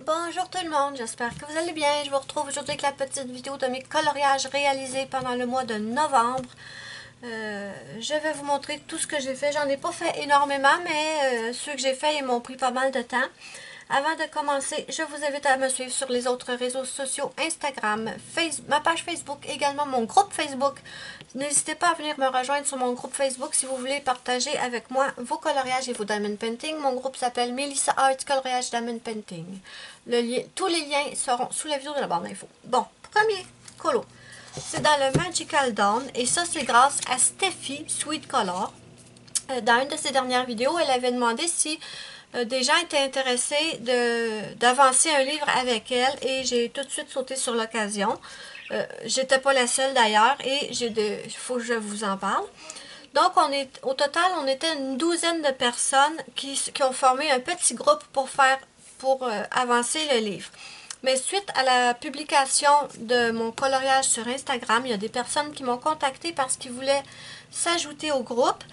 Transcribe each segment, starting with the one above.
Bonjour tout le monde, j'espère que vous allez bien. Je vous retrouve aujourd'hui avec la petite vidéo de mes coloriages réalisés pendant le mois de novembre. Je vais vous montrer tout ce que j'ai fait. J'en ai pas fait énormément, mais ceux que j'ai fait, ils m'ont pris pas mal de temps. Avant de commencer, je vous invite à me suivre sur les autres réseaux sociaux, Instagram, ma page Facebook, également mon groupe Facebook. N'hésitez pas à venir me rejoindre sur mon groupe Facebook si vous voulez partager avec moi vos coloriages et vos diamond painting. Mon groupe s'appelle Melissa Art Coloriage Diamond Painting. Tous les liens seront sous la vidéo de la barre d'infos. Bon, premier colo. C'est dans le Magical Dawn et ça c'est grâce à Steffi Sweet Color. Dans une de ses dernières vidéos, elle avait demandé si des gens étaient intéressés d'avancer un livre avec elle et j'ai tout de suite sauté sur l'occasion. J'étais pas la seule d'ailleurs et il faut que je vous en parle. Donc au total, on était une douzaine de personnes qui ont formé un petit groupe pour avancer le livre. Mais suite à la publication de mon coloriage sur Instagram, il y a des personnes qui m'ont contacté parce qu'ils voulaient s'ajouter au groupe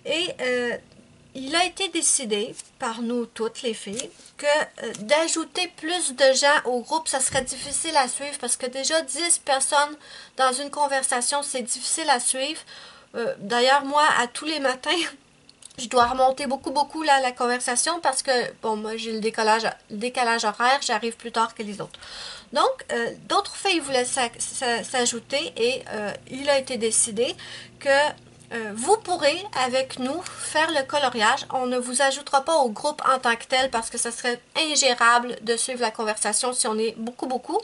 et il a été décidé par nous toutes les filles que d'ajouter plus de gens au groupe, ça serait difficile à suivre parce que déjà 10 personnes dans une conversation, c'est difficile à suivre. D'ailleurs, moi, à tous les matins, je dois remonter beaucoup là, la conversation parce que, bon, moi j'ai le décalage horaire, j'arrive plus tard que les autres. Donc, d'autres filles voulaient s'ajouter et il a été décidé que vous pourrez avec nous faire le coloriage. On ne vous ajoutera pas au groupe en tant que tel parce que ça serait ingérable de suivre la conversation si on est beaucoup.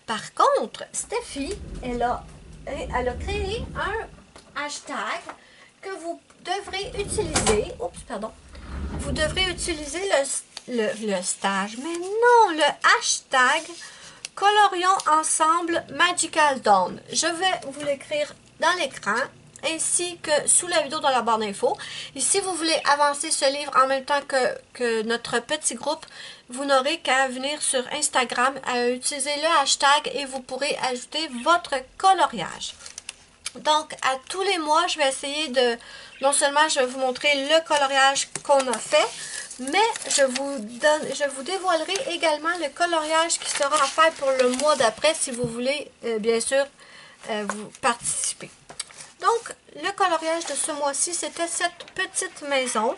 Par contre, Steffi, elle a créé un hashtag que vous devrez utiliser. Oups, pardon. Vous devrez utiliser le stage. Mais non, le hashtag Colorions ensemble Magical Dawn. Je vais vous l'écrire dans l'écran ainsi que sous la vidéo dans la barre d'infos. Et si vous voulez avancer ce livre en même temps que notre petit groupe, vous n'aurez qu'à venir sur Instagram, à utiliser le hashtag et vous pourrez ajouter votre coloriage. Donc, à tous les mois, je vais essayer non seulement je vais vous montrer le coloriage qu'on a fait, mais je vous dévoilerai également le coloriage qui sera à faire pour le mois d'après si vous voulez, bien sûr, vous participer. Donc, le coloriage de ce mois-ci, c'était cette petite maison.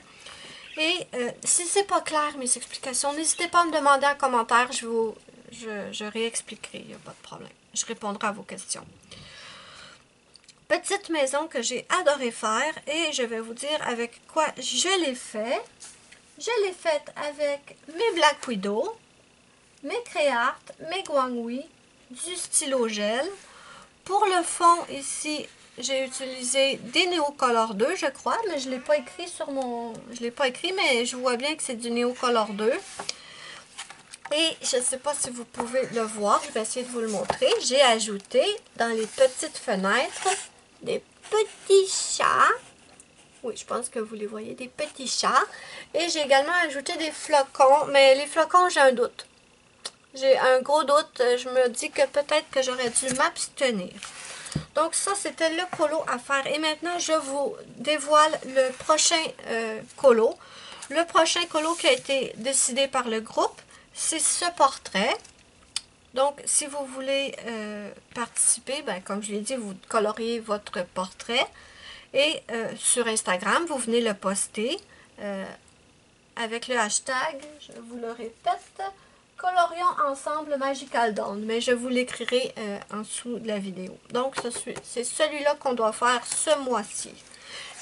Et si c'est pas clair, mes explications, n'hésitez pas à me demander en commentaire. Je réexpliquerai, il n'y a pas de problème. Je répondrai à vos questions. Petite maison que j'ai adoré faire et je vais vous dire avec quoi je l'ai fait. Je l'ai faite avec mes Black Widow, mes Créart, mes Guanghui, du stylo gel. Pour le fond, ici, j'ai utilisé des Neocolor 2, je crois, mais je ne l'ai pas écrit sur mon... Je l'ai pas écrit, mais je vois bien que c'est du Neocolor 2. Et je ne sais pas si vous pouvez le voir, je vais essayer de vous le montrer. J'ai ajouté dans les petites fenêtres des petits chats. Oui, je pense que vous les voyez, des petits chats. Et j'ai également ajouté des flocons, mais les flocons, j'ai un doute. J'ai un gros doute, je me dis que peut-être que j'aurais dû m'abstenir. Donc ça, c'était le colo à faire. Et maintenant, je vous dévoile le prochain colo. Le prochain colo qui a été décidé par le groupe, c'est ce portrait. Donc, si vous voulez participer, ben, comme je l'ai dit, vous coloriez votre portrait. Et sur Instagram, vous venez le poster avec le hashtag, je vous le répète, Colorions ensemble Magical Dawn. Mais je vous l'écrirai en dessous de la vidéo. Donc, c'est celui-là qu'on doit faire ce mois-ci.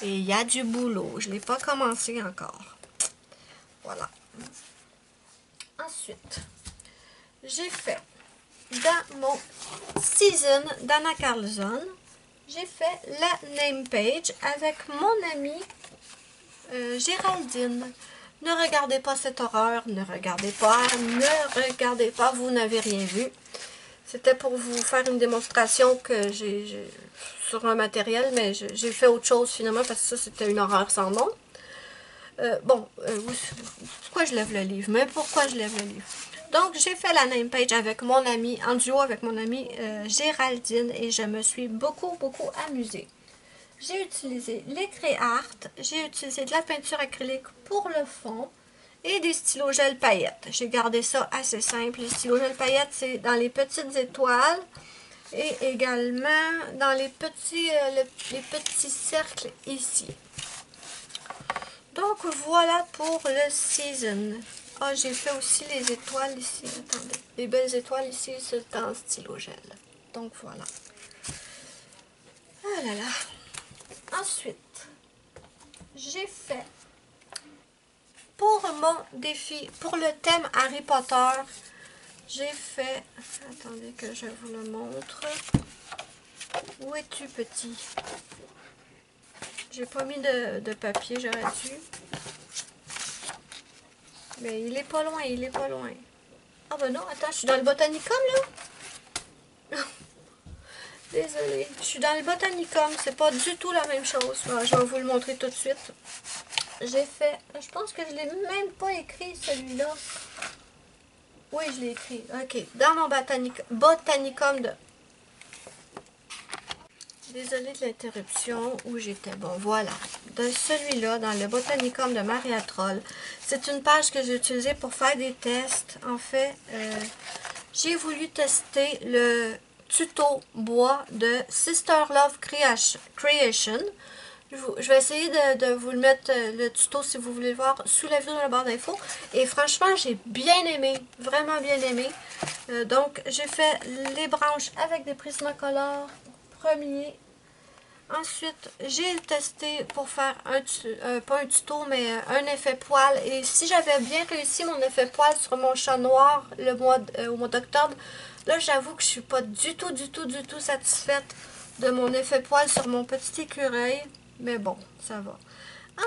Et il y a du boulot. Je ne l'ai pas commencé encore. Voilà. Ensuite, j'ai fait dans mon Season d'Anna Carlson, j'ai fait la name page avec mon amie Géraldine. Ne regardez pas cette horreur, ne regardez pas, vous n'avez rien vu. C'était pour vous faire une démonstration que j'ai sur un matériel, mais j'ai fait autre chose finalement parce que ça c'était une horreur sans nom. Pourquoi je lève le livre? Mais pourquoi je lève le livre? Donc, j'ai fait la name page avec mon amie, en duo avec mon amie Géraldine et je me suis beaucoup amusée. J'ai utilisé les Créart, j'ai utilisé de la peinture acrylique pour le fond Et des stylos gel paillettes. J'ai gardé ça assez simple. Les stylos gel paillettes, c'est dans les petites étoiles et également dans les petits cercles ici. Donc voilà pour le season. Ah, j'ai fait aussi les étoiles ici. Attendez. Les belles étoiles ici, c'est en stylo gel. Donc voilà. Ah là là. Ensuite, j'ai fait pour mon défi, pour le thème Harry Potter, j'ai fait... Attendez que je vous le montre. Où es-tu, petit? J'ai pas mis de papier, j'aurais dû. Mais il est pas loin, il est pas loin. Ah ben non, attends, je suis dans le Botanicum, là? Désolée, je suis dans le Botanicum, c'est pas du tout la même chose. Alors, je vais vous le montrer tout de suite. J'ai fait, je pense que je l'ai même pas écrit, celui-là. Oui, je l'ai écrit. Ok, dans mon Botanicum de... Désolée de l'interruption où j'étais. Bon, voilà. De celui-là, dans le Botanicum de Maria Troll. C'est une page que j'ai utilisée pour faire des tests. En fait, j'ai voulu tester le tuto bois de Sister Love Creation. Je vais essayer de vous le mettre, le tuto, si vous voulez le voir, sous la vidéo dans la barre d'infos. Et franchement, j'ai bien aimé, vraiment bien aimé. Donc, j'ai fait les branches avec des Prismacolor, premier. Ensuite, j'ai testé pour faire pas un tuto, mais un effet poil. Et si j'avais bien réussi mon effet poil sur mon chat noir au mois d'octobre, là, j'avoue que je suis pas du tout satisfaite de mon effet poil sur mon petit écureuil. Mais bon, ça va.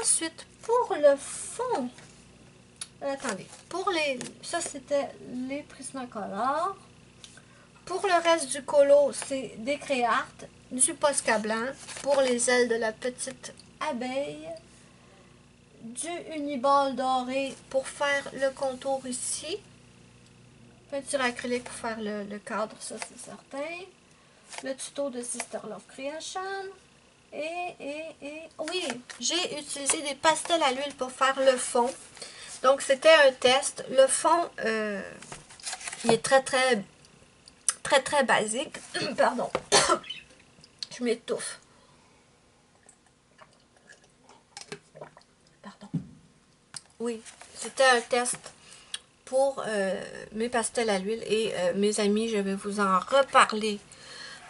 Ensuite, pour le fond, attendez, ça c'était les Prismacolor. Pour le reste du colo, c'est des Créart, du Posca blanc. Pour les ailes de la petite abeille, du Uniball doré pour faire le contour ici. Peinture acrylique pour faire le cadre, ça c'est certain. Le tuto de Sister Love Creation. Oui, j'ai utilisé des pastels à l'huile pour faire le fond. Donc, c'était un test. Le fond, il est très basique. Pardon. Je m'étouffe. Pardon. Oui, c'était un test pour mes pastels à l'huile. Et mes amis, je vais vous en reparler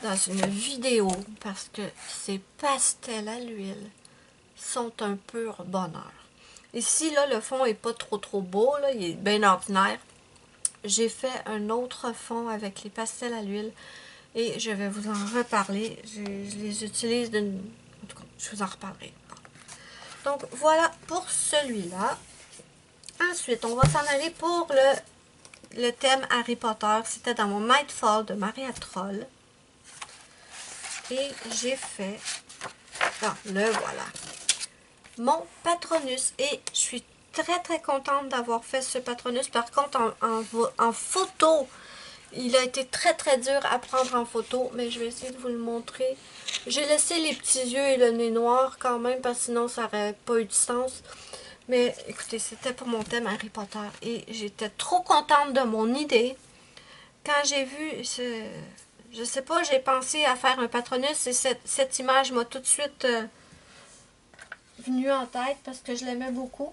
dans une vidéo parce que ces pastels à l'huile sont un pur bonheur. Ici, là, le fond est pas trop beau, là, il est bien ordinaire. J'ai fait un autre fond avec les pastels à l'huile et je vais vous en reparler. Je les utilise d'une... En tout cas, je vous en reparlerai. Donc, voilà pour celui-là. Ensuite, on va s'en aller pour le thème Harry Potter. C'était dans mon Nightfall de Maria Troll. Et j'ai fait... Ah, le voilà. Mon Patronus. Et je suis très contente d'avoir fait ce Patronus. Par contre, en photo, il a été très dur à prendre en photo. Mais je vais essayer de vous le montrer. J'ai laissé les petits yeux et le nez noir quand même, parce que sinon ça n'aurait pas eu de sens. Mais écoutez, c'était pour mon thème Harry Potter. Et j'étais trop contente de mon idée. Quand j'ai vu, je sais pas, j'ai pensé à faire un Patronus. Et cette image m'a tout de suite venue en tête parce que je l'aimais beaucoup.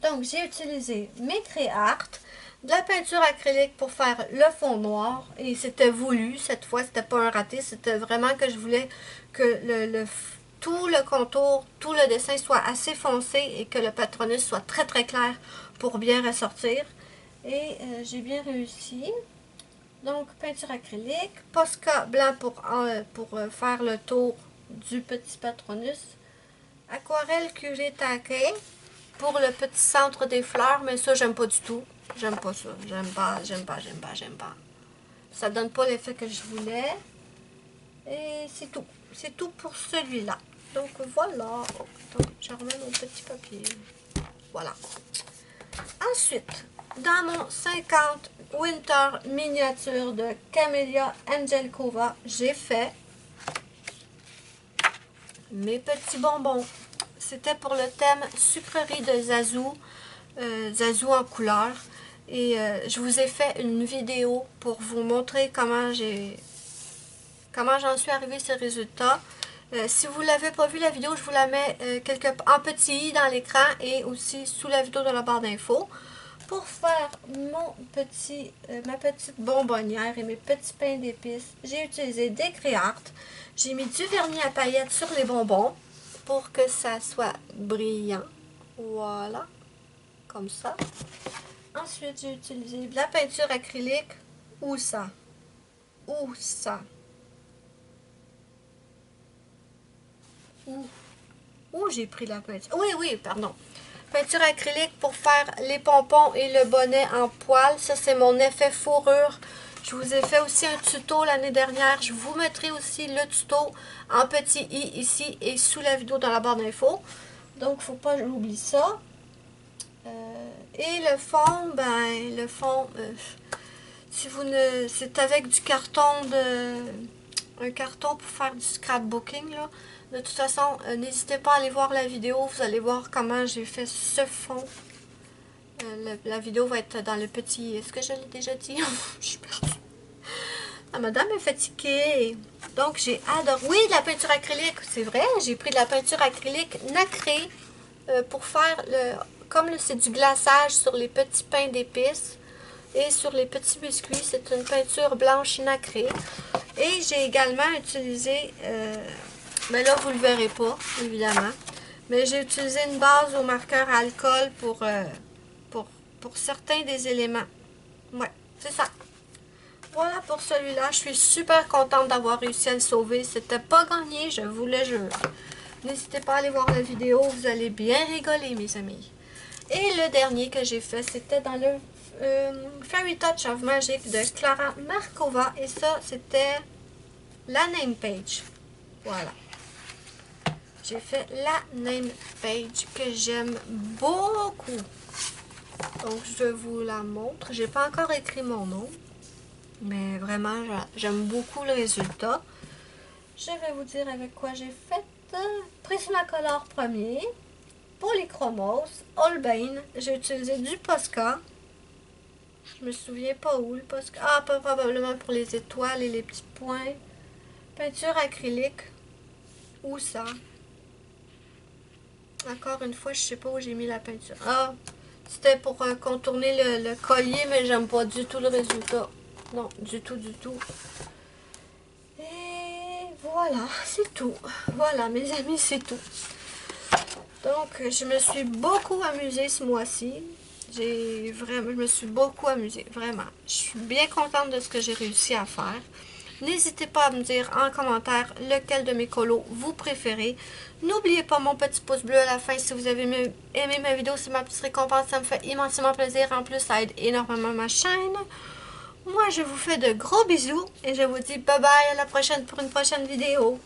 Donc, j'ai utilisé mes Créart, de la peinture acrylique pour faire le fond noir. Et c'était voulu, cette fois, c'était pas un raté. C'était vraiment que je voulais que tout le contour, tout le dessin soit assez foncé et que le Patronus soit très clair pour bien ressortir. Et j'ai bien réussi. Donc, peinture acrylique, Posca blanc pour faire le tour du petit Patronus. Aquarelle curé taquet pour le petit centre des fleurs, mais ça, j'aime pas du tout. J'aime pas ça. J'aime pas. Ça donne pas l'effet que je voulais. Et c'est tout. C'est tout pour celui-là. Donc, voilà. Attends, je remets mon petit papier. Voilà. Ensuite, dans mon 50 Winter miniature de Camellia Angelkova, j'ai fait mes petits bonbons. C'était pour le thème sucrerie de Zazu. Zazu en couleur. Et je vous ai fait une vidéo pour vous montrer comment j'en suis arrivée à ces résultats. Si vous ne l'avez pas vu la vidéo, je vous la mets en petit i dans l'écran et aussi sous la vidéo dans la barre d'infos. Pour faire ma petite bonbonnière et mes petits pains d'épices, j'ai utilisé des Créart. J'ai mis du vernis à paillettes sur les bonbons pour que ça soit brillant. Voilà, comme ça. Ensuite, j'ai utilisé de la peinture acrylique. Où ça? Où ça? Où j'ai pris la peinture? Oui, pardon. Peinture acrylique pour faire les pompons et le bonnet en poil. Ça, c'est mon effet fourrure. Je vous ai fait aussi un tuto l'année dernière. Je vous mettrai aussi le tuto en petit i ici et sous la vidéo dans la barre d'infos. Donc, il ne faut pas que j'oublie ça. Et le fond, c'est avec du carton un carton pour faire du scrapbooking là. De toute façon, n'hésitez pas à aller voir la vidéo, vous allez voir comment j'ai fait ce fond. La vidéo va être dans le petit... Est-ce que je l'ai déjà dit? Je suis perdue. La madame est fatiguée. Donc, j'ai adoré... Oui, de la peinture acrylique, c'est vrai. J'ai pris de la peinture acrylique nacrée pour faire comme c'est du glaçage sur les petits pains d'épices et sur les petits biscuits. C'est une peinture blanche nacrée. Et j'ai également utilisé... mais là, vous ne le verrez pas, évidemment. Mais j'ai utilisé une base au marqueur à alcool pour certains des éléments. Ouais, c'est ça. Voilà pour celui-là. Je suis super contente d'avoir réussi à le sauver. C'était pas gagné, je vous le jure. N'hésitez pas à aller voir la vidéo. Vous allez bien rigoler, mes amis. Et le dernier que j'ai fait, c'était dans le Fairy Touch of Magic de Clara Markova. Et ça, c'était la name page. Voilà. J'ai fait la name page que j'aime beaucoup. Donc, je vous la montre. J'ai pas encore écrit mon nom. Mais vraiment, j'aime beaucoup le résultat. Je vais vous dire avec quoi j'ai fait. Prismacolor premier. Polychromos. Holbein. J'ai utilisé du Posca. Je me souviens pas où le Posca. Ah, probablement pour les étoiles et les petits points. Peinture acrylique. Où ça? Encore une fois, je sais pas où j'ai mis la peinture. Ah, c'était pour contourner le collier, mais j'aime pas du tout le résultat. Non, du tout, du tout. Et voilà, c'est tout. Voilà, mes amis, c'est tout. Donc, je me suis beaucoup amusée ce mois-ci. Je me suis beaucoup amusée, vraiment. Je suis bien contente de ce que j'ai réussi à faire. N'hésitez pas à me dire en commentaire lequel de mes colos vous préférez. N'oubliez pas mon petit pouce bleu à la fin si vous avez aimé ma vidéo. C'est ma petite récompense, ça me fait immensément plaisir. En plus, ça aide énormément ma chaîne. Moi, je vous fais de gros bisous et je vous dis bye bye à la prochaine pour une prochaine vidéo.